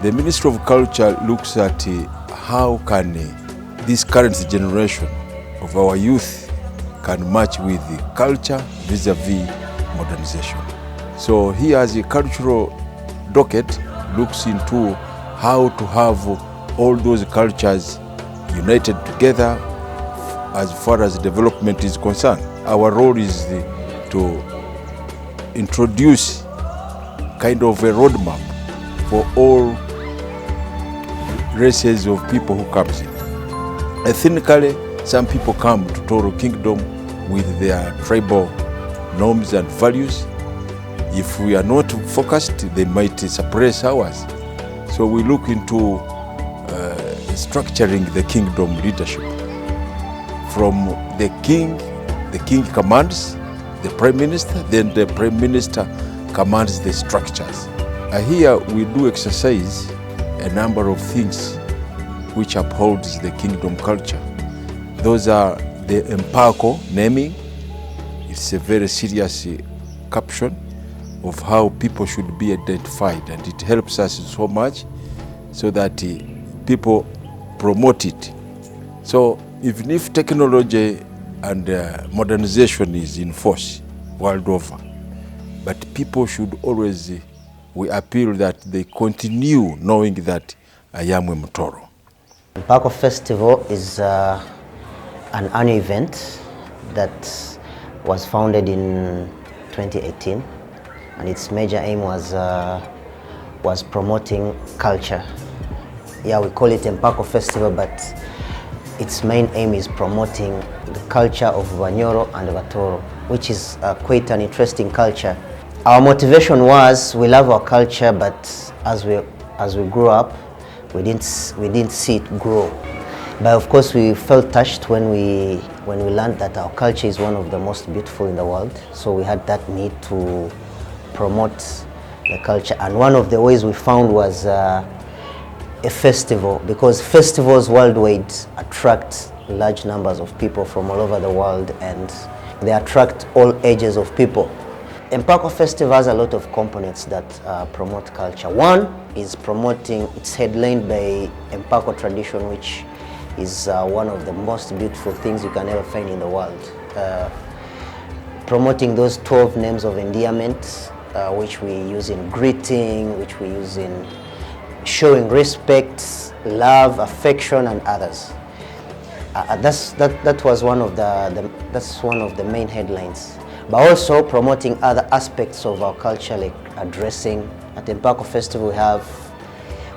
The Ministry of Culture looks at how can this current generation of our youth can match with the culture vis-a-vis modernization. So he as a cultural docket looks into how to have all those cultures united together as far as development is concerned. Our role is to introduce kind of a roadmap for all races of people who comes in. Ethnically, some people come to Tooro Kingdom with their tribal norms and values. If we are not focused, they might suppress ours. So we look into structuring the kingdom leadership. From the king commands the prime minister, then the prime minister commands the structures. Here we do exercise a number of things which upholds the kingdom culture. Those are the empako naming. It's a very serious caption of how people should be identified, and it helps us so much so that people promote it. So even if technology and modernization is in force world over, but people should always, we appeal that they continue knowing that I am a Mutoro. Impako Festival is an annual event that was founded in 2018, and its major aim was promoting culture. Yeah, we call it Impako Festival, but its main aim is promoting the culture of Vanyoro and Vatoro, which is quite an interesting culture. Our motivation was we love our culture, but as we grew up, we didn't see it grow. But of course, we felt touched when we learned that our culture is one of the most beautiful in the world. So we had that need to promote the culture, and one of the ways we found was a festival, because festivals worldwide attract large numbers of people from all over the world, and they attract all ages of people. Impako Festival has a lot of components that promote culture. One is promoting, it's headlined by Impako tradition, which is one of the most beautiful things you can ever find in the world. Promoting those 12 names of endearment, which we use in greeting, which we use in showing respect, love, affection, and others. That was one of the main headlines. But also promoting other aspects of our culture, like dressing. At the Impako Festival,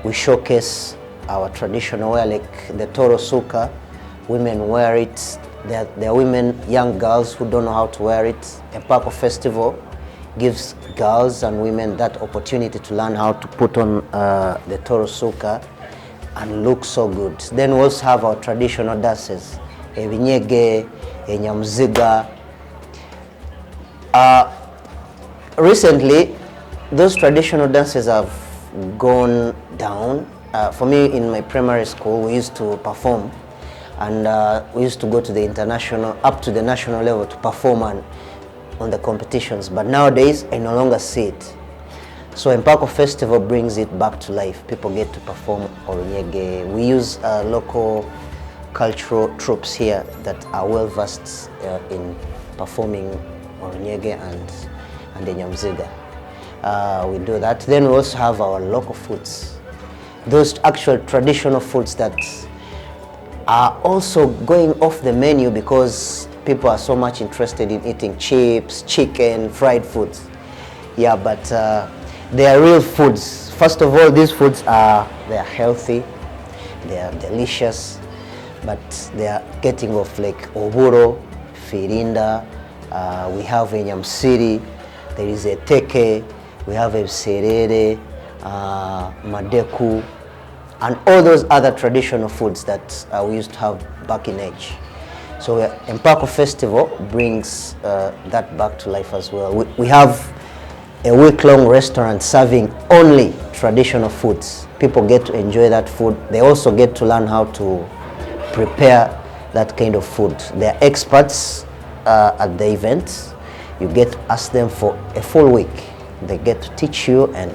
we showcase our traditional wear, like the Tooro Suka. Women wear it. There are women, young girls who don't know how to wear it. Impako Festival gives girls and women that opportunity to learn how to put on the Tooro Suka and look so good. Then we also have our traditional dances, ebinyege, enyamziga. Recently, those traditional dances have gone down. For me, in my primary school, we used to perform, and we used to go to the international, up to the national level to perform on the competitions. But nowadays, I no longer see it. So Impako Festival brings it back to life. People get to perform Orunyege. We use local cultural troops here that are well versed in performing Orunyege and the Nyamziga. We do that. Then we also have our local foods. Those actual traditional foods that are also going off the menu because people are so much interested in eating chips, chicken, fried foods. Yeah, but they are real foods. First of all, these foods they are healthy, they are delicious, but they are getting off like oburo, firinda, we have enyamsiri, there is a teke, we have a serere, madeku, and all those other traditional foods that we used to have back in age. So Impako Festival brings that back to life as well. We have a week-long restaurant serving only traditional foods. People get to enjoy that food. They also get to learn how to prepare that kind of food. They're experts at the event. You get to ask them for a full week. They get to teach you, and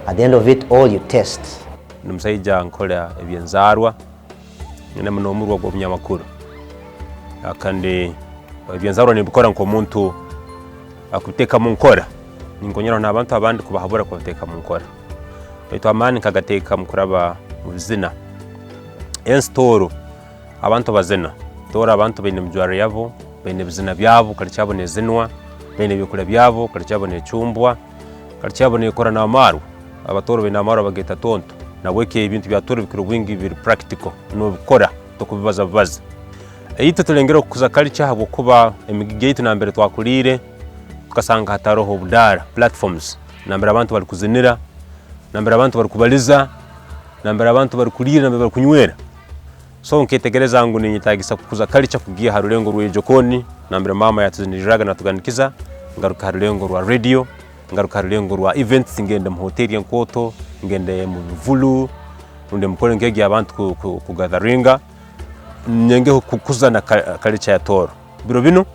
at the end of it all, you taste. numusaija nkora ebyenzarwa nyine munomurwa gwo bunyamakuru akandi ebyenzarwa nibikora nko muntu akuteka mu nkora ningonyera n'abantu abandi kubahabura kubiteka mu nkora baitu amani kagateka mukuraba mu bizina Tooro abantu bazina Tooro abantu baine mujwaro yabo baine bizina byabo kali cyabone zinwa baine byokula byabo kali cyabone chumbwa kali cyabone ikora na amaru abatoro baine amaru bageta tonto naweke ibintu bya Tooro bikuru bwingi biri practical no bikora tokubibaza baza eyite tulengero kuza culture habo kuba emigigate na mbere twakulire tukasanga hataroho budara platforms nambere abantu bari kuzinira nambere abantu bari kubaliza nambere abantu bari kulira nambere bari kunywera so nketegereza ngo ninyitagisa kuza culture kugiye harulengo rw'ejokoni nambere mama yatuziniraga natuganikiza ngaruka harulengo rwa radio ngaruka harulengo rwa events ngende mu hotel yankoto ngende mu vulu unde mukore ngege abantu kugatharinga nyenge kukuzana culture ya Tooro biro bino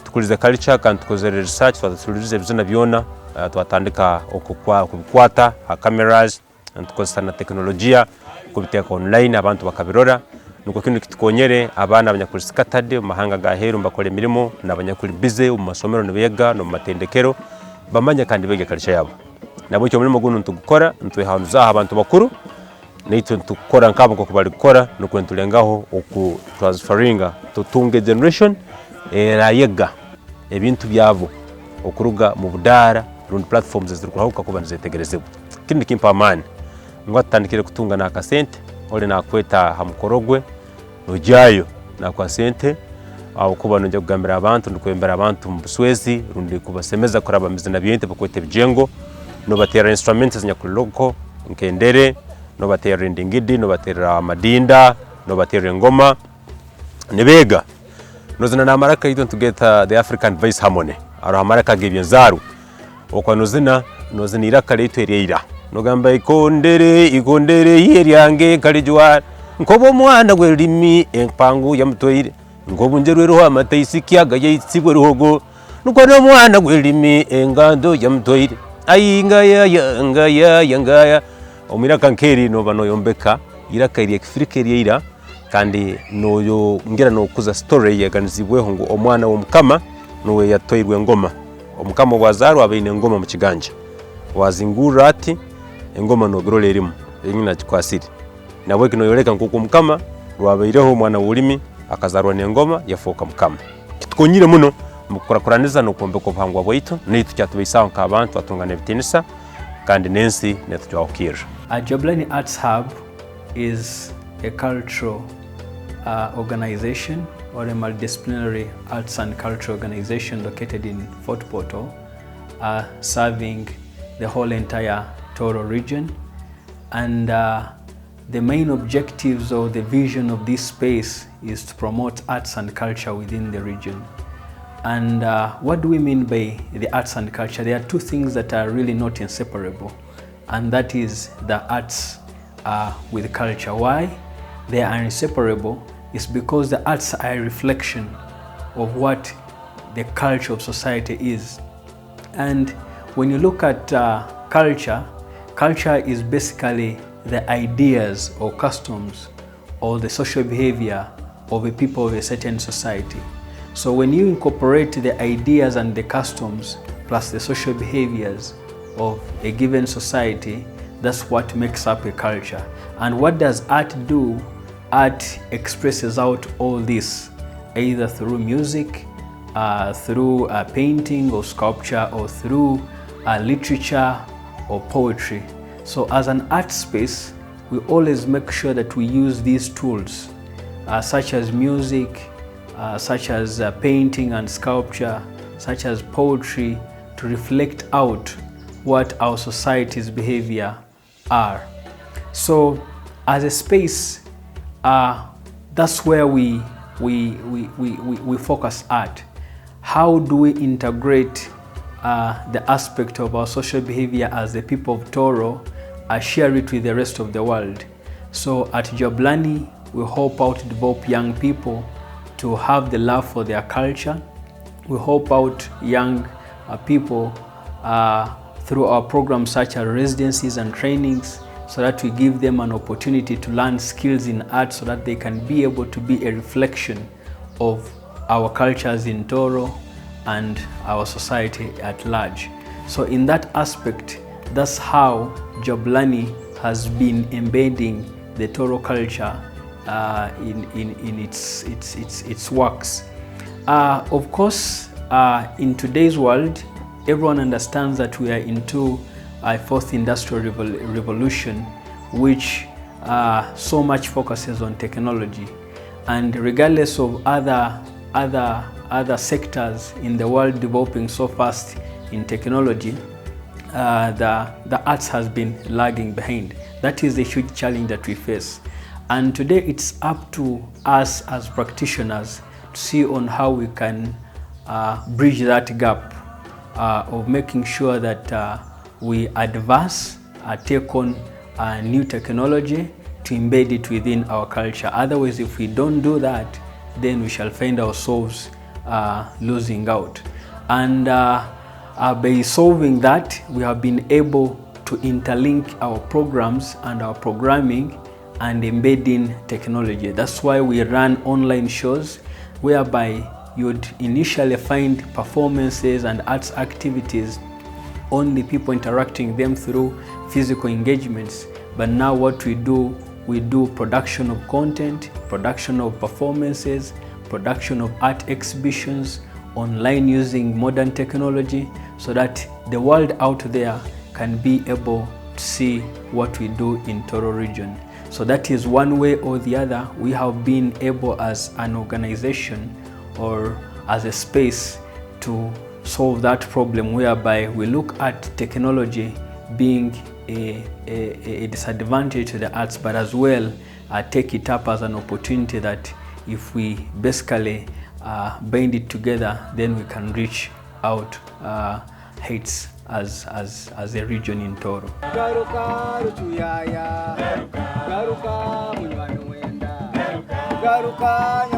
tukulize culture kandi tukoze research twatulize bizina byona twatandika okukwata ha cameras tukoze na teknolojia kubiteka online abantu bakabirora nuko kintu kitukonyere abana abanyakuri scattered mu mahanga gaheru mbakore mirimo n'abanyakuri bize mu masomero n'ibega no mu matendekero bamanya kandi bege culture yabo nabo cyo muri muguno tugukora ntwe hanuza abantu bakuru nito tukora nkabo ko bari gukora nuko ntulengaho oku transferinga tutunge generation yega ebintu byabo okuruga mu budara rundi platforms zirukurahuka kuba nzetegerezebwa kindi kimpa amani ngwatandikire kutunga na kasente ole nakweta hamukorogwe ojayo na kwa sente au kuba nje kugambira abantu ndikwembera abantu mu Buswezi rundi kubasemeza kuraba mizina byente bakwete bijengo no batera instruments nyakuloko nkendere no batera ndingidi no batera madinda no batera ngoma nebega nozina na maraka ito together the African voice harmony aro maraka gebyenzaru okwa nozinira kale ito erira nogamba ikondere yeryange kalijwa nkobo mwana gwelimi empangu ya mtoire ngobu njerweho amataisi kiaga yitsibwe ruhogo nuko no mwana gwelimi engando ya mtoire ayingaya yangaya omira kankeri no bano yombeka irakairiye kifirikeri ira kandi noyo ngera no kuza story yaganizibweho ngo omwana wo mukama nowe yatoirwe ngoma omukama wazaru abaine ngoma mu kiganja wazingura ati engoma no grole erimu enyina kikwasiri nawe kino yoreka nkuko mukama rwabaireho mwana wulimi akazarwa n'engoma yafoka mukama kitukonyire muno mukurakuraniza no kombe ko bhangwa bwito nitu cyatubisaho nk'abantu atungana bitinisa kandi nensi netujawukira. Jabulani Arts Hub is a cultural organization or a multidisciplinary arts and cultural organization located in Fort Portal, serving the whole entire Tooro region. And the main objectives or the vision of this space is to promote arts and culture within the region. And what do we mean by the arts and culture? There are two things that are really not inseparable, and that is the arts with culture. Why they are inseparable is because the arts are a reflection of what the culture of society is. And when you look at culture, culture is basically the ideas or customs or the social behavior of a people of a certain society. So when you incorporate the ideas and the customs plus the social behaviors of a given society, that's what makes up a culture. And what does art do? Art expresses out all this, either through music, through painting or sculpture, or through literature or poetry. So as an art space, we always make sure that we use these tools, such as music, such as painting and sculpture, such as poetry, to reflect out what our society's behavior are. So as a space, that's where we focus art. How do we integrate the aspect of our social behavior as the people of Tooro, share it with the rest of the world? So at Jabulani, we hope out to develop young people to have the love for their culture. We hope out young people through our programs such as residencies and trainings, so that we give them an opportunity to learn skills in art so that they can be able to be a reflection of our cultures in Tooro and our society at large. So in that aspect, that's how Jabulani has been embedding the Tooro culture in its works. Of course, in today's world, everyone understands that we are into a fourth industrial revolution, which so much focuses on technology. And regardless of other sectors in the world developing so fast in technology, the arts has been lagging behind. That is a huge challenge that we face. And today it's up to us as practitioners to see on how we can bridge that gap of making sure that we advance, take on new technology to embed it within our culture. Otherwise, if we don't do that, then we shall find ourselves losing out. And by solving that, we have been able to interlink our programs and our programming and embedding technology. That's why we run online shows whereby you'd initially find performances and arts activities, only people interacting them through physical engagements. But now what we do production of content, production of performances, production of art exhibitions, online using modern technology, so that the world out there can be able to see what we do in Tooro region. So that is one way or the other we have been able as an organization or as a space to solve that problem, whereby we look at technology being a disadvantage to the arts, but as well take it up as an opportunity that if we basically bind it together, then we can reach out heights as a region in Tooro. Garuka,